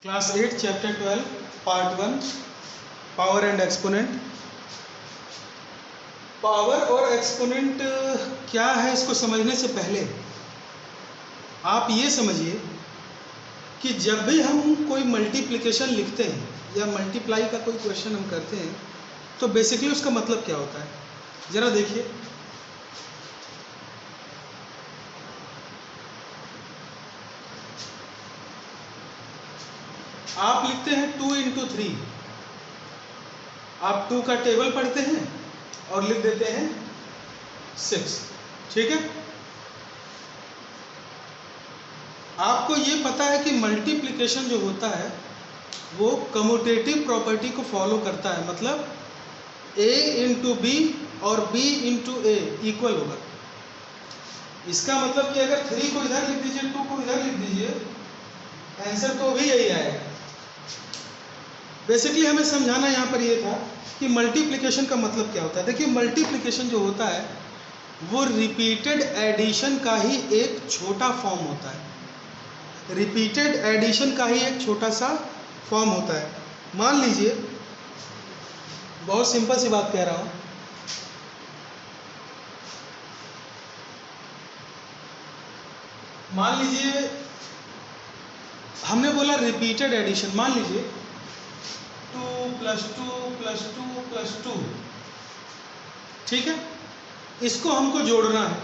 Class 8 chapter 12 part 1 power and exponent. Power और exponent क्या है, इसको समझने से पहले आप ये समझिए कि जब भी हम कोई मल्टीप्लिकेशन लिखते हैं या मल्टीप्लाई का कोई क्वेश्चन हम करते हैं तो बेसिकली उसका मतलब क्या होता है, ज़रा देखिए। आप लिखते हैं 2 इंटू 3, आप 2 का टेबल पढ़ते हैं और लिख देते हैं 6, ठीक है। आपको ये पता है कि मल्टीप्लिकेशन जो होता है वो कम्यूटेटिव प्रॉपर्टी को फॉलो करता है, मतलब a इंटू बी और b इंटू ए इक्वल होगा। इसका मतलब कि अगर 3 को इधर लिख दीजिए, 2 को इधर लिख दीजिए, आंसर तो भी यही आएगा। बेसिकली हमें समझाना यहाँ पर ये था कि मल्टीप्लिकेशन का मतलब क्या होता है। देखिए, मल्टीप्लिकेशन जो होता है वो रिपीटेड एडिशन का ही एक छोटा फॉर्म होता है। रिपीटेड एडिशन का ही एक छोटा सा फॉर्म होता है। मान लीजिए, बहुत सिंपल सी बात कह रहा हूँ, मान लीजिए हमने बोला रिपीटेड एडिशन। मान लीजिए 2 + 2 + 2 + 2, ठीक है। इसको हमको जोड़ना है।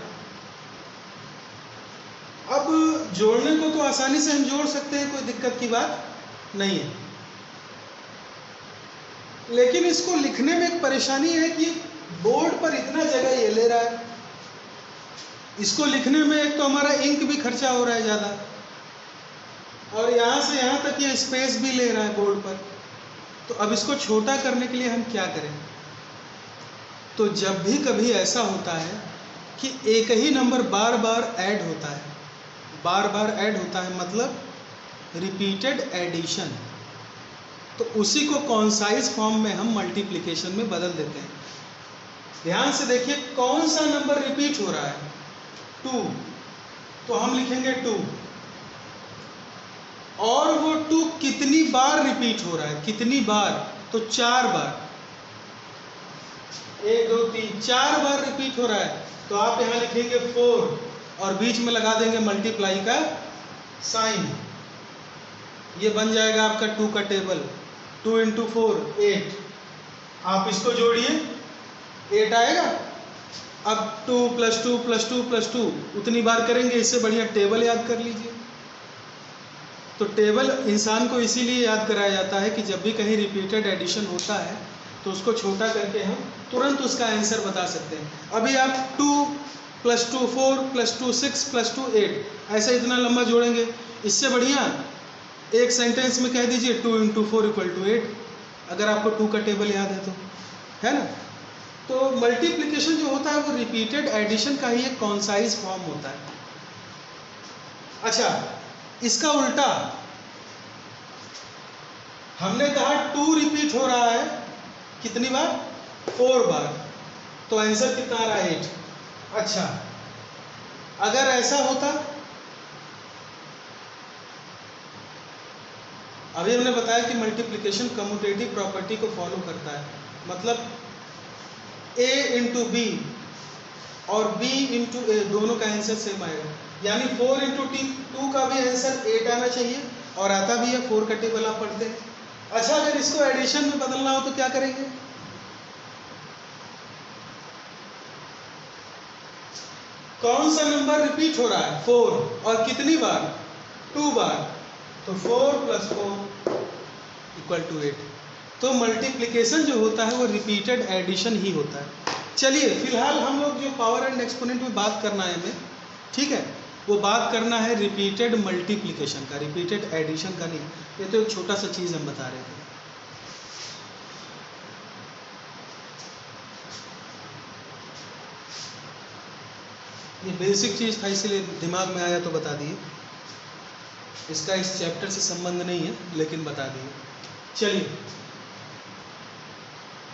अब जोड़ने को तो आसानी से हम जोड़ सकते हैं, कोई दिक्कत की बात नहीं है, लेकिन इसको लिखने में एक परेशानी है कि बोर्ड पर इतना जगह ये ले रहा है। इसको लिखने में एक तो हमारा इंक भी खर्चा हो रहा है ज़्यादा, और यहाँ से यहाँ तक ये स्पेस भी ले रहा है बोर्ड पर। तो अब इसको छोटा करने के लिए हम क्या करें? तो जब भी कभी ऐसा होता है कि एक ही नंबर बार बार ऐड होता है, बार बार ऐड होता है, मतलब रिपीटेड एडिशन, तो उसी को कॉन्साइज फॉर्म में हम मल्टीप्लिकेशन में बदल देते हैं। ध्यान से देखिए, कौन सा नंबर रिपीट हो रहा है? 2, तो हम लिखेंगे 2। और वो 2 कितनी बार रिपीट हो रहा है, कितनी बार? तो 4 बार। 1 2 3 4 बार रिपीट हो रहा है, तो आप यहाँ लिखेंगे 4 और बीच में लगा देंगे मल्टीप्लाई का साइन। ये बन जाएगा आपका 2 का टेबल। 2 इंटू 4 8। आप इसको जोड़िए, 8 आएगा। अब 2 + 2 + 2 + 2 उतनी बार करेंगे, इससे बढ़िया टेबल याद कर लीजिए। तो टेबल इंसान को इसीलिए याद कराया जाता है कि जब भी कहीं रिपीटेड एडिशन होता है तो उसको छोटा करके हम तुरंत उसका आंसर बता सकते हैं। अभी आप 2 + 2 4 + 2 6 + 2 8 ऐसे इतना लंबा जोड़ेंगे, इससे बढ़िया एक सेंटेंस में कह दीजिए 2 इंटू 4 = 8, अगर आपको 2 का टेबल याद है तो, है ना। तो मल्टीप्लिकेशन जो होता है वो रिपीटेड एडिशन का ही एक कॉन्साइज फॉर्म होता है। अच्छा, इसका उल्टा, हमने कहा 2 रिपीट हो रहा है कितनी बार? 4 बार, तो आंसर कितना आ रहा है? 8। अच्छा, अगर ऐसा होता, अभी हमने बताया कि मल्टीप्लिकेशन कम्यूटेटिव प्रॉपर्टी को फॉलो करता है, मतलब a इंटू बी और b इंटू ए दोनों का आंसर सेम आएगा। यानी 4 इंटू 2 का भी आंसर 8 आना चाहिए, और आता भी है। 4 का टेबल आप पढ़ते हैं। अच्छा, अगर इसको एडिशन में बदलना हो तो क्या करेंगे? कौन सा नंबर रिपीट हो रहा है? 4, और कितनी बार? 2 बार, तो 4 + 4 = 8। तो मल्टीप्लिकेशन जो होता है वो रिपीटेड एडिशन ही होता है। चलिए, फिलहाल हम लोग जो पावर एंड एक्सपोनेंट में बात करना है हमें, ठीक है, वो बात करना है रिपीटेड मल्टीप्लिकेशन का, रिपीटेड एडिशन का नहीं। ये तो एक छोटा सा चीज़ हम बता रहे थे। ये बेसिक चीज़ था, इसलिए दिमाग में आया तो बता दिए। इसका इस चैप्टर से संबंध नहीं है, लेकिन बता दिए। चलिए,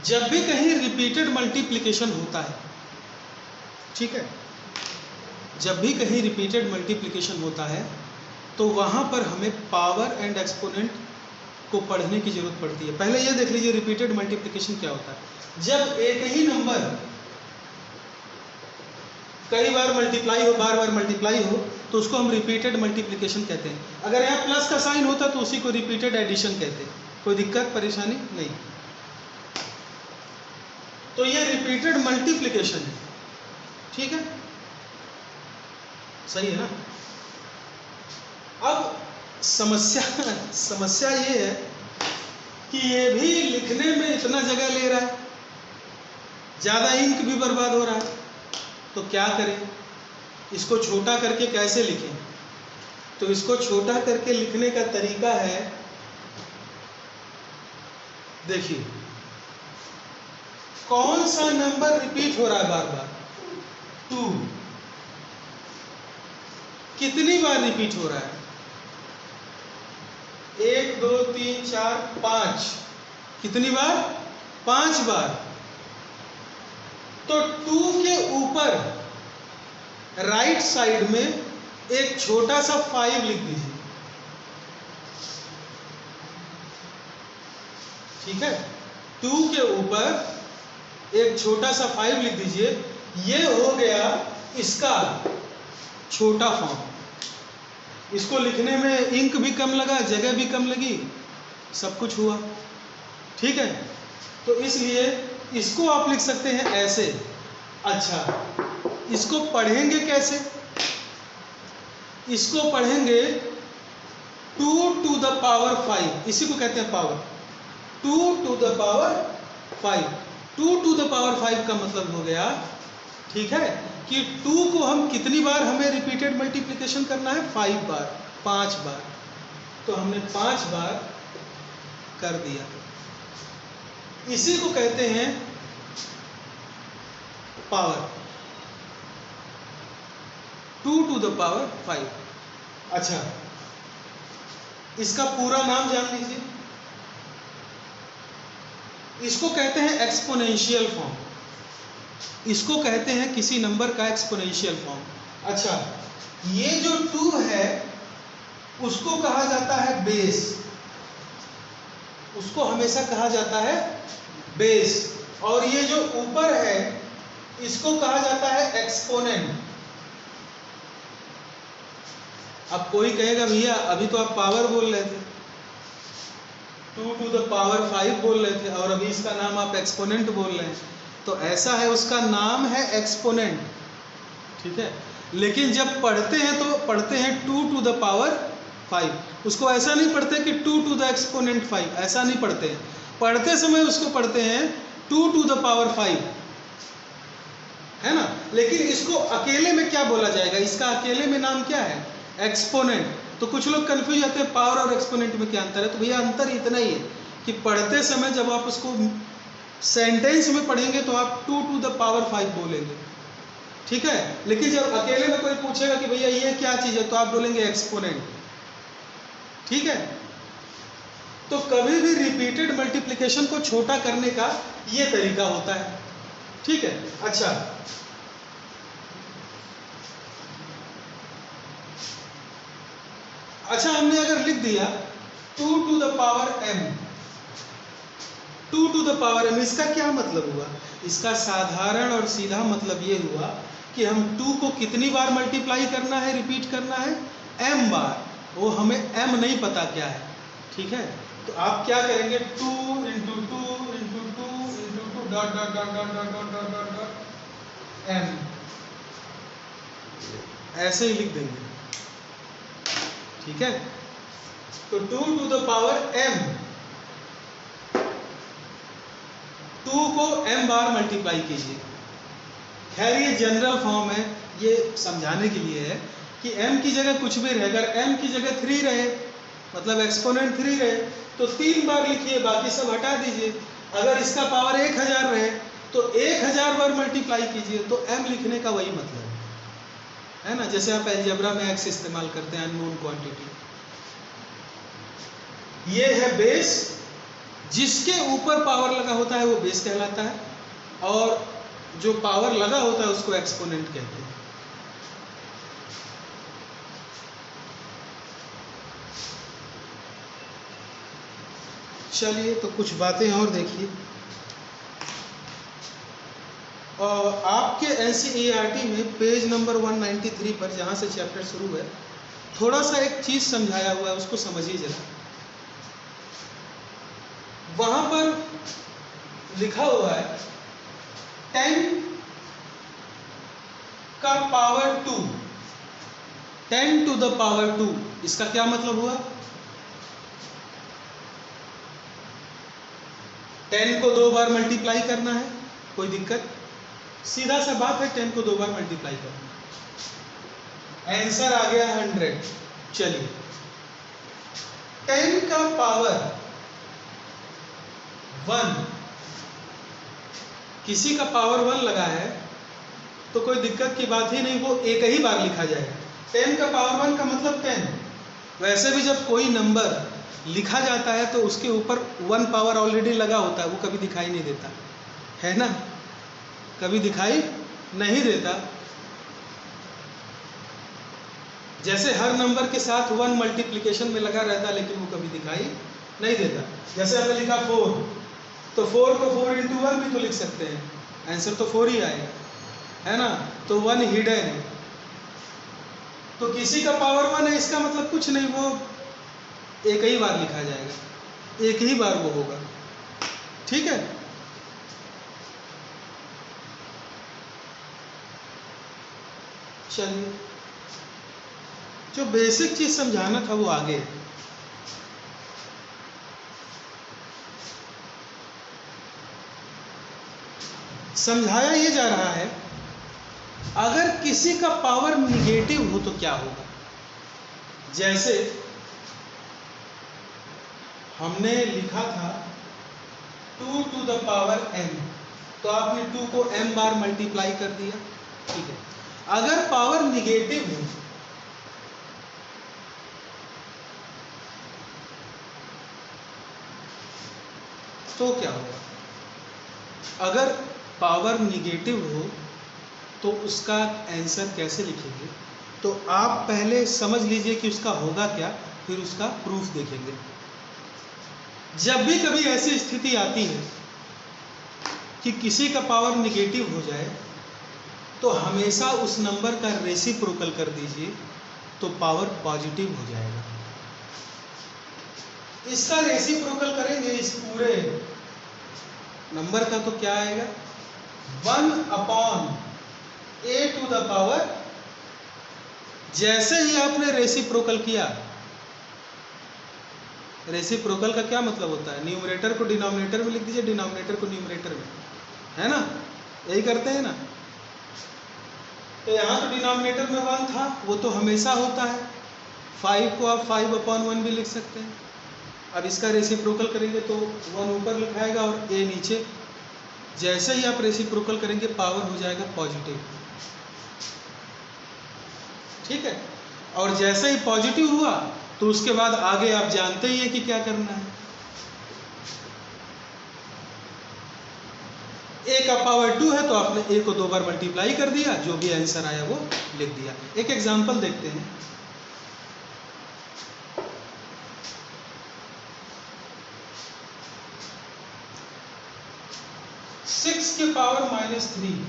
जब भी कहीं रिपीटेड मल्टीप्लिकेशन होता है, ठीक है, जब भी कहीं रिपीटेड मल्टीप्लिकेशन होता है तो वहाँ पर हमें पावर एंड एक्सपोनेंट को पढ़ने की जरूरत पड़ती है। पहले ये देख लीजिए रिपीटेड मल्टीप्लिकेशन क्या होता है। जब एक ही नंबर कई बार मल्टीप्लाई हो, बार बार मल्टीप्लाई हो, तो उसको हम रिपीटेड मल्टीप्लिकेशन कहते हैं। अगर यहाँ प्लस का साइन होता तो उसी को रिपीटेड एडिशन कहते हैं। कोई दिक्कत परेशानी नहीं। तो ये रिपीटेड मल्टीप्लिकेशन है, ठीक है, सही है ना। अब समस्या ये है कि ये भी लिखने में इतना जगह ले रहा है, ज़्यादा इंक भी बर्बाद हो रहा है। तो क्या करें, इसको छोटा करके कैसे लिखें? तो इसको छोटा करके लिखने का तरीका है, देखिए कौन सा नंबर रिपीट हो रहा है बार बार? 2। कितनी बार रिपीट हो रहा है? 1 2 3 4 5। कितनी बार? 5 बार। तो 2 के ऊपर राइट साइड में एक छोटा सा 5 लिख दीजिए, ठीक है। 2 के ऊपर एक छोटा सा 5 लिख दीजिए। ये हो गया इसका छोटा फॉर्म। इसको लिखने में इंक भी कम लगा, जगह भी कम लगी, सब कुछ हुआ, ठीक है। तो इसलिए इसको आप लिख सकते हैं ऐसे। अच्छा, इसको पढ़ेंगे कैसे? इसको पढ़ेंगे 2 to the power 5, इसी को कहते हैं power. 2 to the power 5। 2 to the power 5 का मतलब हो गया, ठीक है, कि 2 को हम कितनी बार हमें रिपीटेड मल्टीप्लिकेशन करना है? 5 बार, 5 बार। तो हमने 5 बार कर दिया। इसी को कहते हैं पावर। 2 to the power 5। अच्छा, इसका पूरा नाम जान लीजिए। इसको कहते हैं एक्सपोनेंशियल फॉर्म। इसको कहते हैं किसी नंबर का एक्सपोनेंशियल फॉर्म। अच्छा, ये जो 2 है उसको कहा जाता है बेस। उसको हमेशा कहा जाता है बेस। और ये जो ऊपर है इसको कहा जाता है एक्सपोनेंट। अब कोई कहेगा भैया अभी तो आप पावर बोल रहे थे, 2 to the power 5 बोल रहे थे, और अभी इसका नाम आप एक्सपोनेंट बोल रहे हैं। तो ऐसा है, उसका नाम है एक्सपोनेंट, ठीक है। लेकिन जब पढ़ते हैं तो पढ़ते हैं 2 to the power 5। उसको ऐसा नहीं पढ़ते कि 2 to the exponent 5, ऐसा नहीं पढ़ते हैं। पढ़ते समय उसको पढ़ते हैं 2 to the power 5, है ना। लेकिन इसको अकेले में क्या बोला जाएगा? इसका अकेले में नाम क्या है? एक्सपोनेंट। तो कुछ लोग कंफ्यूज होते हैं पावर और एक्सपोनेंट में क्या अंतर है। तो भैया अंतर इतना ही है कि पढ़ते समय जब आप उसको सेंटेंस में पढ़ेंगे तो आप 2 to the power 5 बोलेंगे, ठीक है। लेकिन जब अकेले में कोई पूछेगा कि भैया ये क्या चीज़ है, तो आप बोलेंगे एक्सपोनेंट, ठीक है। तो कभी भी रिपीटेड मल्टीप्लिकेशन को छोटा करने का ये तरीका होता है, ठीक है। अच्छा, हमने अगर लिख दिया 2 to the power m, 2 to the power m, इसका क्या मतलब हुआ? इसका साधारण और सीधा मतलब ये हुआ कि हम 2 को कितनी बार मल्टीप्लाई करना है, रिपीट करना है? m बार। वो हमें m नहीं पता क्या है, ठीक है। तो आप क्या करेंगे? 2 into 2 into 2 into 2 dot dot dot dot dot dot dot dot dot m, ऐसे ही लिख देंगे, ठीक है। तो 2 to the power m, 2 को m बार मल्टीप्लाई कीजिए। खैर ये जनरल फॉर्म है, ये समझाने के लिए है कि m की जगह कुछ भी रहे। अगर m की जगह 3 रहे, मतलब एक्सपोनेंट 3 रहे, तो 3 बार लिखिए, बाकी सब हटा दीजिए। अगर इसका पावर 1000 रहे तो 1000 बार मल्टीप्लाई कीजिए। तो m लिखने का वही मतलब है ना। जैसे आप अलजेब्रा में x इस्तेमाल करते हैं, अननोन क्वांटिटी। ये है बेस। जिसके ऊपर पावर लगा होता है वो बेस कहलाता है, और जो पावर लगा होता है उसको एक्सपोनेंट कहते हैं। चलिए तो कुछ बातें और देखिए। और आपके NCERT में पेज नंबर 193 पर जहाँ से चैप्टर शुरू है, थोड़ा सा एक चीज़ समझाया हुआ है, उसको समझिए जरा। वहाँ पर लिखा हुआ है 10 का पावर 2, 10 to the power 2। इसका क्या मतलब हुआ? 10 को 2 बार मल्टीप्लाई करना है, कोई दिक्कत? सीधा सा बात है, 10 को 2 बार मल्टीप्लाई करना, आंसर आ गया 100। चलिए 10 का पावर 1, किसी का पावर 1 लगा है तो कोई दिक्कत की बात ही नहीं, वो एक ही बार लिखा जाएगा। 10 का पावर 1 का मतलब 10। वैसे भी जब कोई नंबर लिखा जाता है तो उसके ऊपर 1 पावर ऑलरेडी लगा होता है, वो कभी दिखाई नहीं देता है ना, कभी दिखाई नहीं देता। जैसे हर नंबर के साथ 1 मल्टीप्लिकेशन में लगा रहता है, लेकिन वो कभी दिखाई नहीं देता। जैसे हमने लिखा 4, तो 4 को 4 into 1 भी तो लिख सकते हैं, आंसर तो 4 ही आएगा, है ना। तो 1 हिडन है, तो किसी का पावर 1 है, इसका मतलब कुछ नहीं, वो एक ही बार लिखा जाएगा, एक ही बार वो होगा, ठीक है। चलिए जो बेसिक चीज समझाना था वो आगे है। समझाया ये जा रहा है अगर किसी का पावर निगेटिव हो तो क्या होगा। जैसे हमने लिखा था 2 to the power m, तो आपने 2 को m बार मल्टीप्लाई कर दिया, ठीक है। अगर पावर निगेटिव हो तो क्या होगा? अगर पावर निगेटिव हो तो उसका आंसर कैसे लिखेंगे? तो आप पहले समझ लीजिए कि उसका होगा क्या, फिर उसका प्रूफ देखेंगे। जब भी कभी ऐसी स्थिति आती है कि किसी का पावर निगेटिव हो जाए तो हमेशा उस नंबर का रेसिप्रोकल कर दीजिए, तो पावर पॉजिटिव हो जाएगा। इसका रेसिप्रोकल करेंगे इस पूरे नंबर का तो क्या आएगा? 1/a to the power। जैसे ही आपने रेसिप्रोकल किया, रेसिप्रोकल का क्या मतलब होता है? न्यूमरेटर को डिनोमिनेटर में लिख दीजिए, डिनोमिनेटर को न्यूमरेटर में, है ना, यही करते हैं ना। तो यहाँ तो डिनोमिनेटर में 1 था, वो तो हमेशा होता है। 5 को आप 5/1 भी लिख सकते हैं। अब इसका रेसिप्रोकल करेंगे तो 1 ऊपर लिखाएगा और a नीचे। जैसे ही आप रेसिप्रोकल करेंगे पावर हो जाएगा पॉजिटिव, ठीक है। और जैसे ही पॉजिटिव हुआ तो उसके बाद आगे आप जानते ही हैं कि क्या करना है। a का पावर 2 है तो आपने a को 2 बार मल्टीप्लाई कर दिया, जो भी आंसर आया वो लिख दिया। एक एग्जांपल देखते हैं। सिक्स के पावर -3,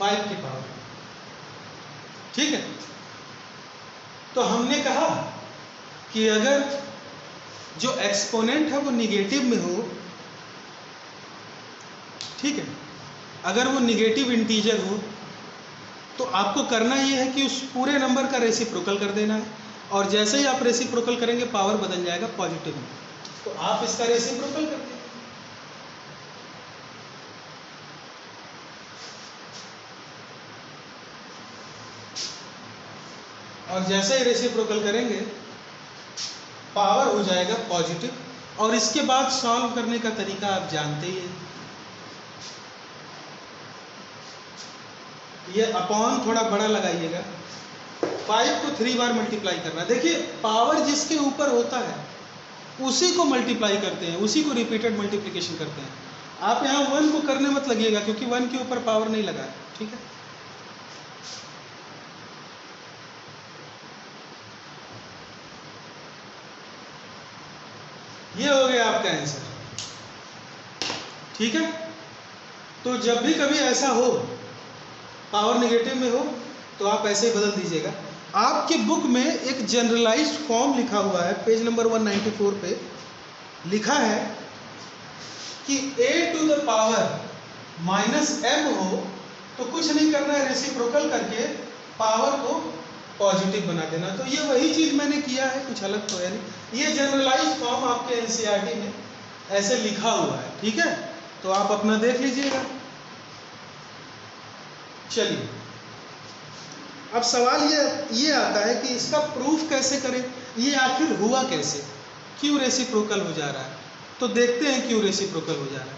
5 की पावर, ठीक है। तो हमने कहा कि अगर जो एक्सपोनेंट है वो निगेटिव में हो, ठीक है, अगर वो निगेटिव इंटीजर हो तो आपको करना ये है कि उस पूरे नंबर का रेसिप्रोकल कर देना है, और जैसे ही आप रेसिप्रोकल करेंगे पावर बदल जाएगा पॉजिटिव में, तो आप इसका रेसिप्रोकल कर देंगे। और जैसे ही रेसिप्रोकल करेंगे पावर हो जाएगा पॉजिटिव। और इसके बाद सॉल्व करने का तरीका आप जानते ही हैं, ये अपॉन थोड़ा बड़ा लगाइएगा। 5 को 3 बार मल्टीप्लाई करना। देखिए पावर जिसके ऊपर होता है उसी को मल्टीप्लाई करते हैं, उसी को रिपीटेड मल्टीप्लिकेशन करते हैं। आप यहाँ 1 को करने मत लगिएगा, क्योंकि 1 के ऊपर पावर नहीं लगा है, ठीक है। ये हो गया आपका आंसर। ठीक है, तो जब भी कभी ऐसा हो पावर नेगेटिव में हो तो आप ऐसे ही बदल दीजिएगा। आपकी बुक में एक जनरलाइज्ड फॉर्म लिखा हुआ है, पेज नंबर 194 पे लिखा है कि a to the power -m हो तो कुछ नहीं करना है, रेसिप्रोकल करके पावर को पॉजिटिव बना देना। तो ये वही चीज़ मैंने किया है, कुछ अलग तो है नहीं। ये जनरलाइज्ड फॉर्म आपके एनसीईआरटी में ऐसे लिखा हुआ है। ठीक है, तो आप अपना देख लीजिएगा। चलिए, अब सवाल ये आता है कि इसका प्रूफ कैसे करें, ये आखिर हुआ कैसे, क्यों रेसिप्रोकल हो जा रहा है। तो देखते हैं क्यों रेसिप्रोकल हो जा रहा है।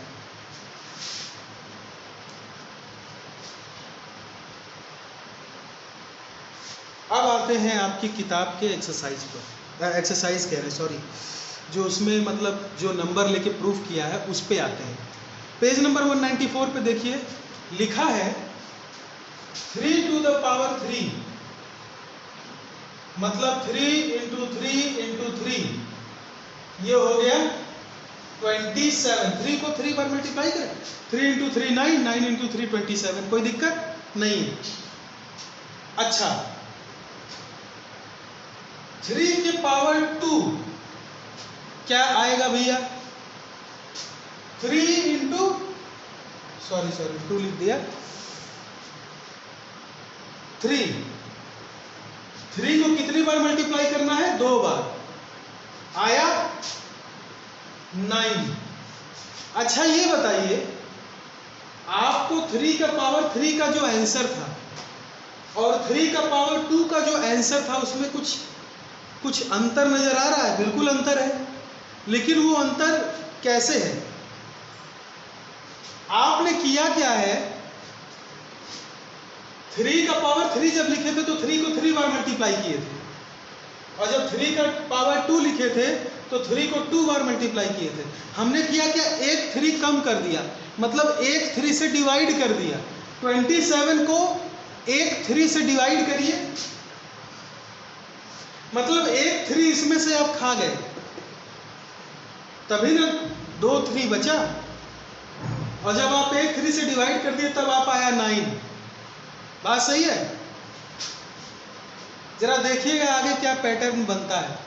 अब आते हैं आपकी किताब के एक्सरसाइज पर, एक्सरसाइज कह रहे हैं सॉरी, जो उसमें मतलब जो नंबर लेके प्रूफ किया है उस पे आते हैं। पेज नंबर 194 पे देखिए लिखा है 3 टू द पावर 3, मतलब 3 इंटू 3 इंटू 3, ये हो गया 27। 3 को 3 बार मल्टीप्लाई करें, 3 इंटू 3 9, 9 इंटू 3 27, कोई दिक्कत नहीं है। अच्छा, 3 के पावर 2 क्या आएगा भैया, 3 इंटू सॉरी 2 लिख दिया, 3 को कितनी बार मल्टीप्लाई करना है, 2 बार, आया 9। अच्छा ये बताइए, आपको 3 का पावर 3 का जो आंसर था और 3 का पावर 2 का जो आंसर था उसमें कुछ अंतर नजर आ रहा है? बिल्कुल अंतर है, लेकिन वो अंतर कैसे है? आपने किया क्या है, 3 का पावर 3 जब लिखे थे तो 3 को 3 बार मल्टीप्लाई किए थे, और जब 3 का पावर 2 लिखे थे तो 3 को 2 बार मल्टीप्लाई किए थे। हमने किया क्या, एक 3 कम कर दिया, मतलब एक 3 से डिवाइड कर दिया। 27 को एक 3 से डिवाइड करिए, मतलब एक 3 इसमें से आप खा गए, तभी ना 2 3 बचा, और जब आप एक 3 से डिवाइड कर दिए तब आप आया 9। बात सही है? जरा देखिएगा आगे क्या पैटर्न बनता है।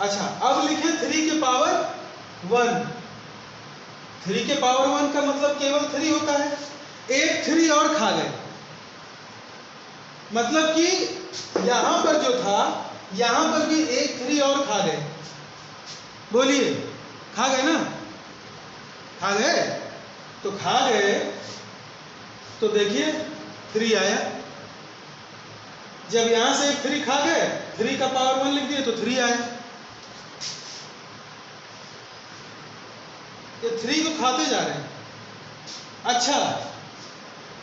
अच्छा, अब लिखे 3 के पावर 1। 3 के पावर 1 का मतलब केवल 3 होता है, एक 3 और खा गए, मतलब कि यहां पर जो था यहां पर भी एक 3 और खा गए। बोलिए, खा गए ना? खा गए? तो खा गए तो देखिए 3 आया। जब यहां से एक 3 खा गए, 3 का पावर 1 लिख दिए तो 3 आया। ये 3 को खाते जा रहे हैं। अच्छा,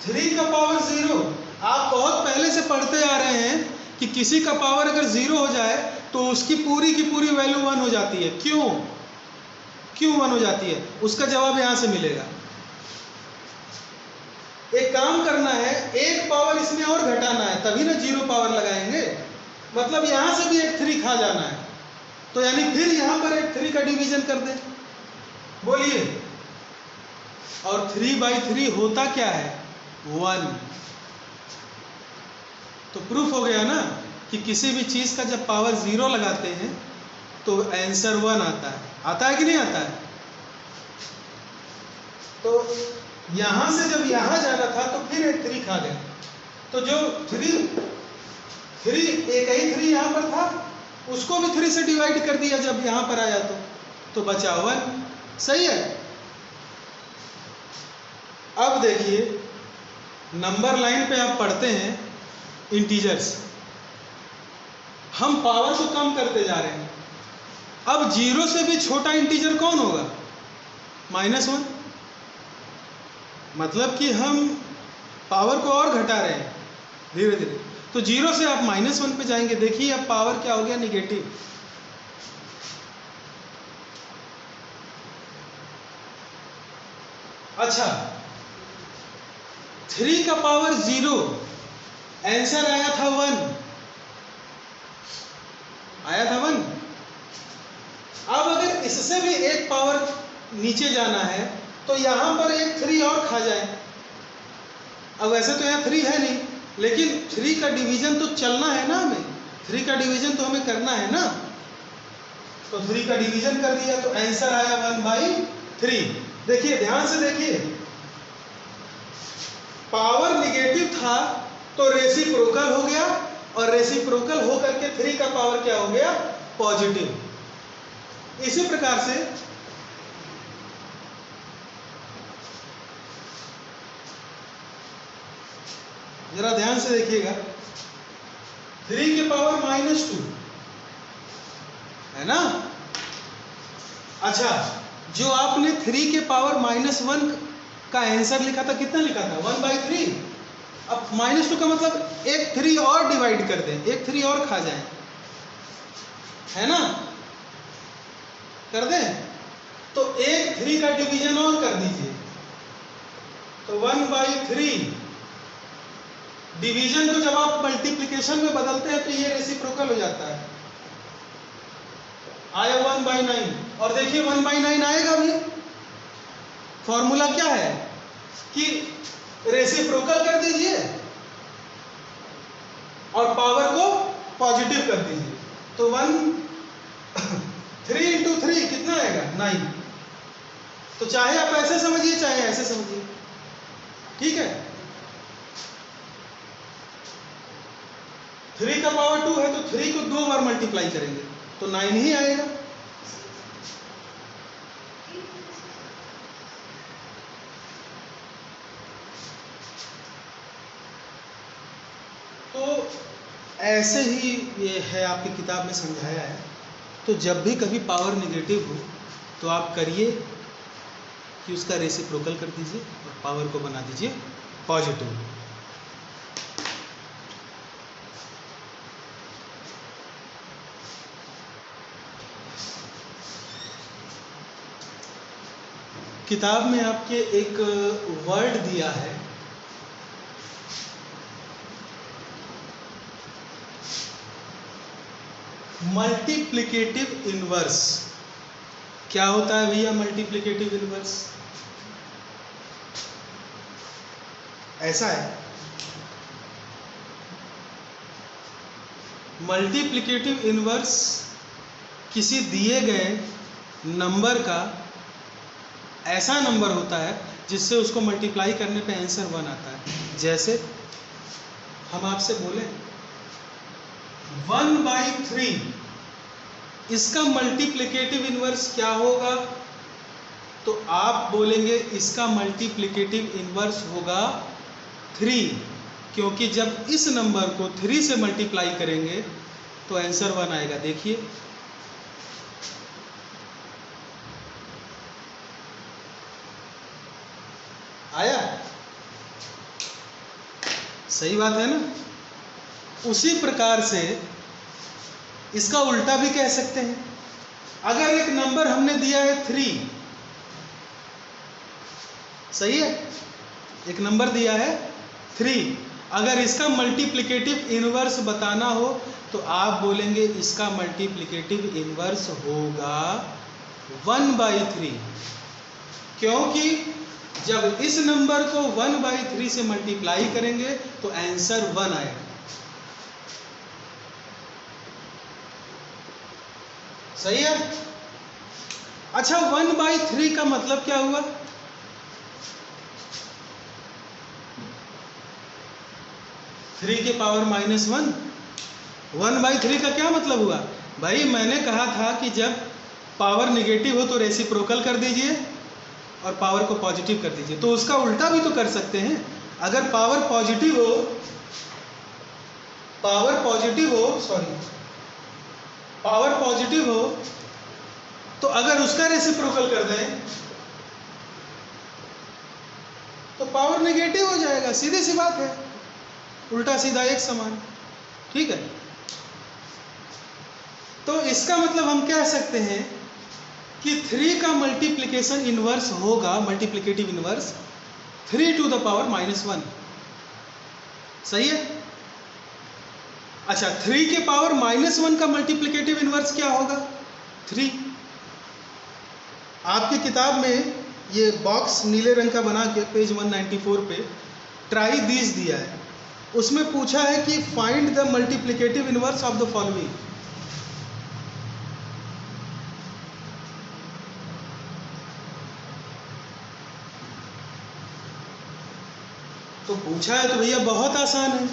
3 का पावर 0, आप बहुत पहले से पढ़ते आ रहे हैं कि किसी का पावर अगर 0 हो जाए तो उसकी पूरी की पूरी वैल्यू 1 हो जाती है। क्यों 1 हो जाती है? उसका जवाब यहां से मिलेगा। एक काम करना है, एक पावर इसमें और घटाना है, तभी ना 0 पावर लगाएंगे, मतलब यहां से भी एक 3 खा जाना है, तो यानी फिर यहां पर एक 3 का डिवीजन कर दें। बोलिए, और 3/3 होता क्या है, 1। तो प्रूफ हो गया ना कि किसी भी चीज का जब पावर 0 लगाते हैं तो आंसर 1 आता है कि नहीं आता है? तो यहां से जब यहां जाना था तो फिर एक 3 खा गए, तो जो 3 एक ही 3 यहां पर था उसको भी 3 से डिवाइड कर दिया जब यहां पर आया तो बचा 1। सही है? अब देखिए, नंबर लाइन पे आप पढ़ते हैं इंटीजर्स, हम पावर को कम करते जा रहे हैं। अब 0 से भी छोटा इंटीजर कौन होगा, -1, मतलब कि हम पावर को और घटा रहे हैं धीरे धीरे। तो 0 से आप -1 पे जाएंगे, देखिए अब पावर क्या हो गया, निगेटिव। अच्छा, 3 का पावर 0, आंसर आया था 1, आया था 1। इससे भी एक पावर नीचे जाना है तो यहाँ पर एक 3 और खा जाए। अब वैसे तो यहाँ 3 है नहीं, लेकिन 3 का डिवीजन तो चलना है ना, हमें 3 का डिवीजन तो हमें करना है ना। तो 3 का डिवीजन कर दिया तो आंसर आया 1/3। देखिए ध्यान से देखिए, पावर निगेटिव था तो रेसिप्रोकल हो गया, और रेसिप्रोकल होकर के 3 का पावर क्या हो गया, पॉजिटिव। इसी प्रकार से जरा ध्यान से देखिएगा, 3 के पावर -2 है ना। अच्छा, जो आपने 3 के पावर -1 का आंसर लिखा था, कितना लिखा था, 1/3। अब -2 का मतलब एक 3 और डिवाइड कर दें, एक 3 और खा जाए, है ना, कर दें। तो एक 3 का डिवीजन और कर दीजिए, तो 1/3। डिवीजन को जब आप मल्टीप्लिकेशन में बदलते हैं तो ये रेसिप्रोकल हो जाता है, आया 1/9। और देखिए 1/9 आएगा भी। फॉर्मूला क्या है कि रेसिप्रोकल कर दीजिए और पावर को पॉजिटिव कर दीजिए, तो 3 × 3 कितना आएगा, 9। तो चाहे आप ऐसे समझिए चाहे ऐसे समझिए, ठीक है। 3 का पावर 2 है तो 3 को 2 बार मल्टीप्लाई करेंगे तो 9 ही आएगा। तो ऐसे ही ये है, आपकी किताब में समझाया है। तो जब भी कभी पावर निगेटिव हो तो आप करिए कि उसका रेसिप्रोकल कर दीजिए और पावर को बना दीजिए पॉजिटिव। किताब में आपके एक वर्ड दिया है, मल्टीप्लिकेटिव इनवर्स। क्या होता है भैया मल्टीप्लिकेटिव इनवर्स? ऐसा है, मल्टीप्लिकेटिव इनवर्स किसी दिए गए नंबर का ऐसा नंबर होता है जिससे उसको मल्टीप्लाई करने पे आंसर 1 आता है। जैसे हम आपसे बोले 1/3, इसका मल्टीप्लिकेटिव इनवर्स क्या होगा, तो आप बोलेंगे इसका मल्टीप्लिकेटिव इनवर्स होगा 3, क्योंकि जब इस नंबर को 3 से मल्टीप्लाई करेंगे तो आंसर 1 आएगा। देखिए आया, सही बात है ना। उसी प्रकार से इसका उल्टा भी कह सकते हैं। अगर एक नंबर हमने दिया है 3, सही है, एक नंबर दिया है 3, अगर इसका मल्टीप्लिकेटिव इनवर्स बताना हो तो आप बोलेंगे इसका मल्टीप्लिकेटिव इनवर्स होगा 1/3, क्योंकि जब इस नंबर को 1/3 से मल्टीप्लाई करेंगे तो आंसर 1 आएगा। सही है। अच्छा, 1/3 का मतलब क्या हुआ? थ्री के पावर -1। 1/3 का क्या मतलब हुआ भाई? मैंने कहा था कि जब पावर निगेटिव हो तो रेसिप्रोकल कर दीजिए और पावर को पॉजिटिव कर दीजिए। तो उसका उल्टा भी तो कर सकते हैं। अगर पावर पॉजिटिव हो, पावर पॉजिटिव हो तो अगर उसका रेसिप्रोकल कर दें तो पावर नेगेटिव हो जाएगा। सीधी सी बात है, उल्टा सीधा एक समान, ठीक है। तो इसका मतलब हम कह सकते हैं कि 3 का मल्टीप्लिकेशन इनवर्स होगा, multiplicative inverse 3 to the power -1। सही है। अच्छा, 3 के पावर -1 का मल्टीप्लिकेटिव इनवर्स क्या होगा? 3। आपकी किताब में ये बॉक्स नीले रंग का बना के पेज 194 पे ट्राई दीज दिया है, उसमें पूछा है कि find the multiplicative inverse of the following. तो पूछा है तो भैया बहुत आसान है।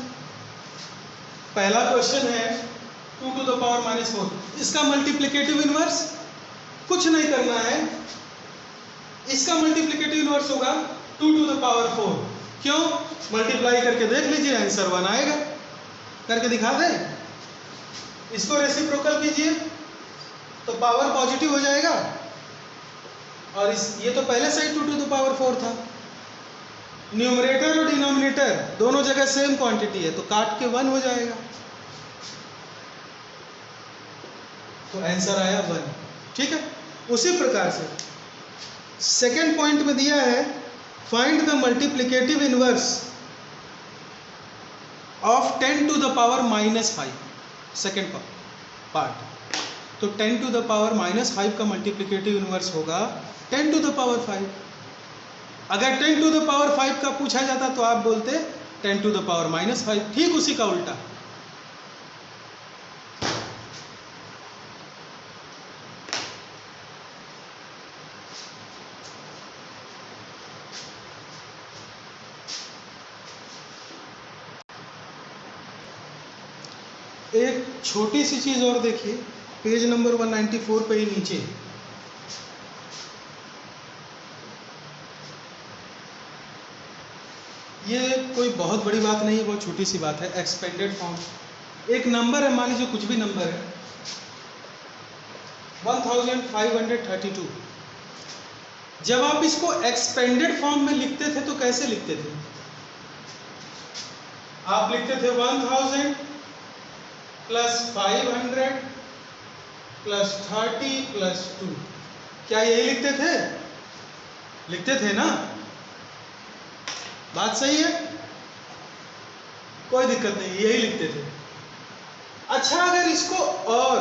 पहला क्वेश्चन है 2 to the power -4, इसका मल्टीप्लिकेटिव इनवर्स कुछ नहीं करना है, इसका मल्टीप्लिकेटिव इनवर्स होगा 2 to the power 4। क्यों? मल्टीप्लाई करके देख लीजिए, आंसर 1 आएगा। करके दिखा दें, इसको रेसिप्रोकल कीजिए तो पावर पॉजिटिव हो जाएगा, और ये तो पहले से ही 2 to the power 4 था। न्यूमरेटर और डिनोमिनेटर दोनों जगह सेम क्वांटिटी है, तो काट के 1 हो जाएगा, तो आंसर आया 1। ठीक है, उसी प्रकार से सेकेंड पॉइंट में दिया है find the multiplicative inverse of 10 to the power -5, second part. तो 10 to the power -5 का मल्टीप्लिकेटिव इनवर्स होगा 10 to the power 5। अगर 10 to the power 5 का पूछा जाता तो आप बोलते 10 to the power -5, ठीक उसी का उल्टा। एक छोटी सी चीज और देखिए, पेज नंबर 194 पे ही नीचे ये कोई बहुत बड़ी बात नहीं है, बहुत छोटी सी बात है। एक्सपेंडेड फॉर्म एक नंबर है, मान लीजिए कुछ भी नंबर है 1532। जब आप इसको एक्सपेंडेड फॉर्म में लिखते थे तो कैसे लिखते थे? आप लिखते थे 1000 प्लस 500 प्लस 30 प्लस 2। क्या यही लिखते थे? लिखते थे ना? बात सही है, कोई दिक्कत नहीं, यही लिखते थे। अच्छा, अगर इसको और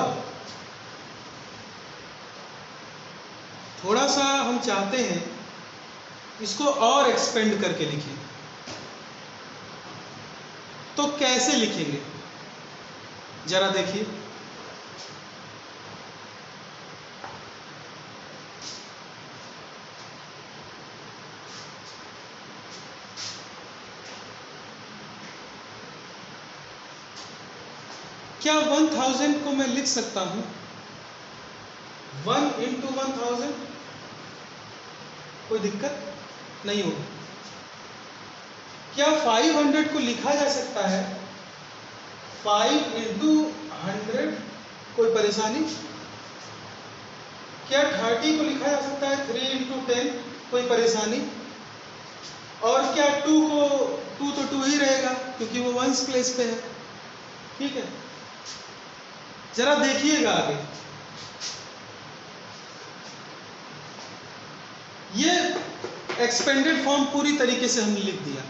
थोड़ा सा हम चाहते हैं इसको और एक्सपेंड करके लिखें, तो कैसे लिखेंगे जरा देखिए। क्या 1000 को मैं लिख सकता हूं 1 into 1000? कोई दिक्कत नहीं होगी। क्या 500 को लिखा जा सकता है 5 into 100? कोई परेशानी? क्या 30 को लिखा जा सकता है 3 into 10? कोई परेशानी? और क्या 2 तो 2 ही रहेगा क्योंकि वो वंस प्लेस पे है। ठीक है, जरा देखिएगा आगे, ये एक्सपेंडेड फॉर्म पूरी तरीके से हमने लिख दिया।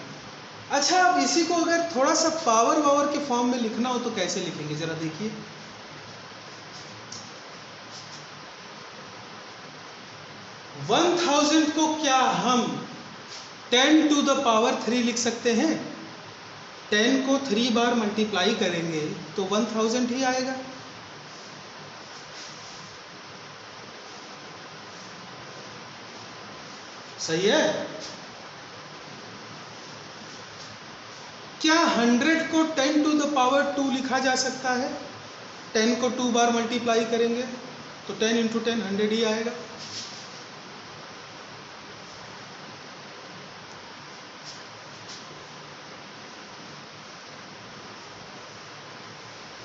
अच्छा, अब इसी को अगर थोड़ा सा पावर वावर के फॉर्म में लिखना हो तो कैसे लिखेंगे जरा देखिए। वन 1000 को क्या हम 10 to the power 3 लिख सकते हैं? 10 को 3 बार मल्टीप्लाई करेंगे तो 1000 ही आएगा। सही है? क्या 100 को 10 to the power 2 लिखा जा सकता है? 10 को 2 बार मल्टीप्लाई करेंगे तो 10 into 10 100 ही आएगा।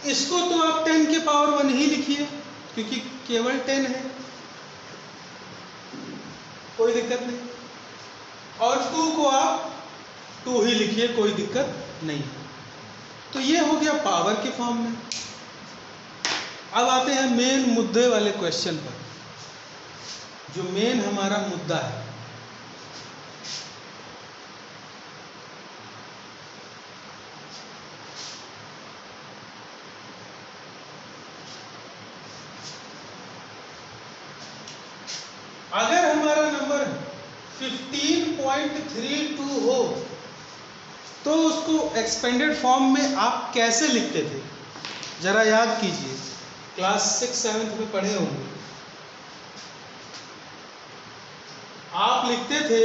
इसको तो आप 10 के पावर 1 ही लिखिए क्योंकि केवल 10 है, कोई दिक्कत नहीं। और 2 को आप 2 ही लिखिए, कोई दिक्कत नहीं। तो ये हो गया पावर के फॉर्म में। अब आते हैं मेन मुद्दे वाले क्वेश्चन पर, जो मेन हमारा मुद्दा है। अगर हमारा नंबर 15.32 हो तो उसको एक्सपेंडेड फॉर्म में आप कैसे लिखते थे? जरा याद कीजिए, क्लास 6-7 में पढ़े होंगे। आप लिखते थे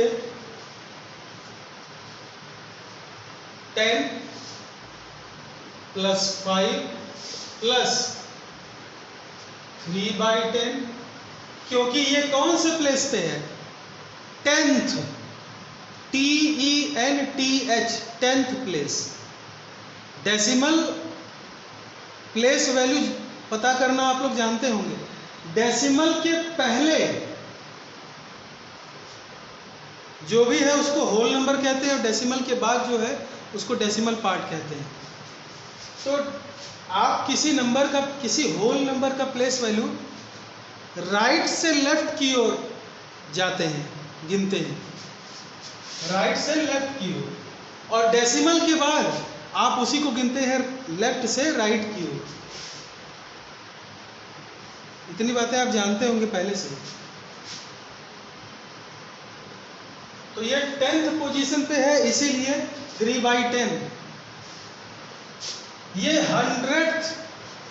10 + 5 + 3/10, क्योंकि ये कौन से प्लेस पे है? 10th, TENTH, 10th place. Decimal place value पता करना आप लोग जानते होंगे। डेसिमल के पहले जो भी है उसको होल नंबर कहते हैं, और डेसिमल के बाद जो है उसको डेसिमल पार्ट कहते हैं। तो आप किसी नंबर का, किसी होल नंबर का प्लेस वैल्यू राइट से लेफ्ट की ओर जाते हैं, गिनते हैं राइट से लेफ्ट की ओर, और डेसिमल के बाद आप उसी को गिनते हैं लेफ्ट से राइट की ओर। इतनी बातें आप जानते होंगे पहले से। तो ये 10th पोजीशन पे है, इसीलिए 3/10। ये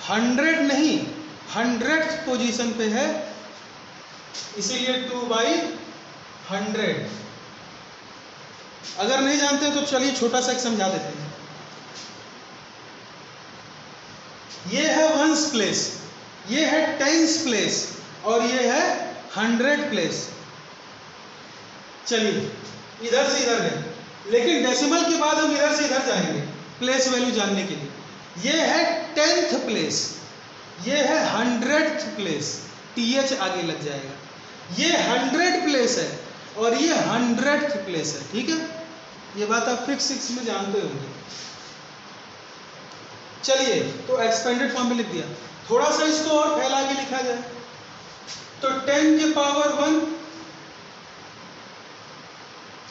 100 नहीं, 100th पोजीशन पे है, इसीलिए 2/100। अगर नहीं जानते तो चलिए छोटा सा एक समझा देते हैं। ये है 1s प्लेस, ये है 10s प्लेस, और ये है 100 प्लेस। चलिए इधर से इधर गए, लेकिन डेसिमल के बाद हम इधर से इधर जाएंगे प्लेस वैल्यू जानने के लिए। ये है 10th प्लेस, ये है 100th प्लेस, TH आगे लग जाएगा। ये 100 प्लेस है और ये 100th प्लेस है, ठीक है। ये बात आप फिजिक्स में जानते होंगे। चलिए, तो एक्सपेंडेड फॉर्म में लिख दिया। थोड़ा सा इसको और फैला के लिखा जाए तो 10 के पावर 1,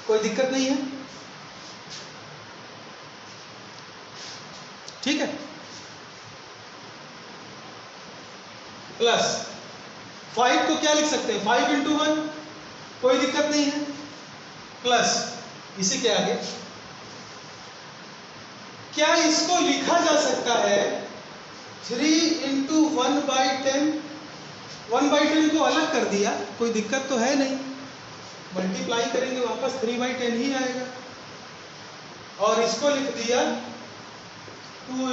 कोई दिक्कत नहीं है, ठीक है। प्लस 5 को क्या लिख सकते हैं? 5 × 1, कोई दिक्कत नहीं है। प्लस इसी के आगे क्या इसको लिखा जा सकता है 3 × 1/10? 1/10 को अलग कर दिया, कोई दिक्कत तो है नहीं, मल्टीप्लाई करेंगे वापस 3/10 ही आएगा। और इसको लिख दिया 2 ×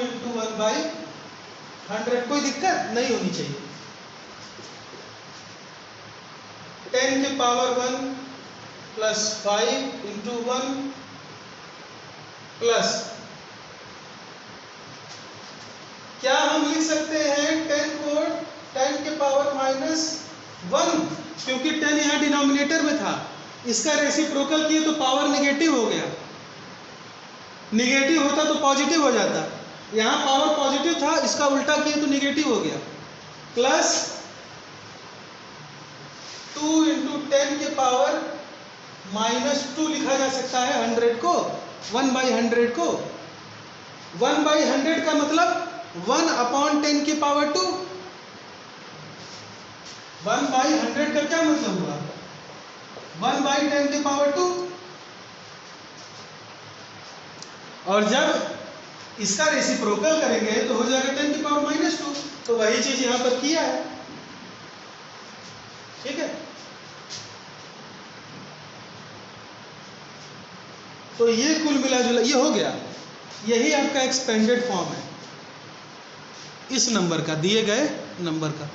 1/100, कोई दिक्कत नहीं होनी चाहिए। 10 के पावर 1 + 5 × 1 प्लस क्या हम लिख सकते हैं 10 को 10 के पावर -1, क्योंकि 10 यहाँ डिनोमिनेटर में था, इसका रेसिप्रोकल किए तो पावर नेगेटिव हो गया, नेगेटिव होता तो पॉजिटिव हो जाता, यहाँ पावर पॉजिटिव था, इसका उल्टा किए तो नेगेटिव हो गया। प्लस 2 × 10 के पावर -2 लिखा जा सकता है 100 को, 1/100 को। 1/100 का मतलब 1/10 के पावर 2। 1/100 का क्या मतलब हुआ? 1/10 के पावर 2। और जब इसका रेसिप्रोकल करेंगे तो हो जाएगा 10 की पावर -2, तो वही चीज यहां पर किया है, ठीक है। तो ये कुल मिला जुला ये हो गया, यही आपका एक्सपेंडेड फॉर्म है इस नंबर का, दिए गए नंबर का।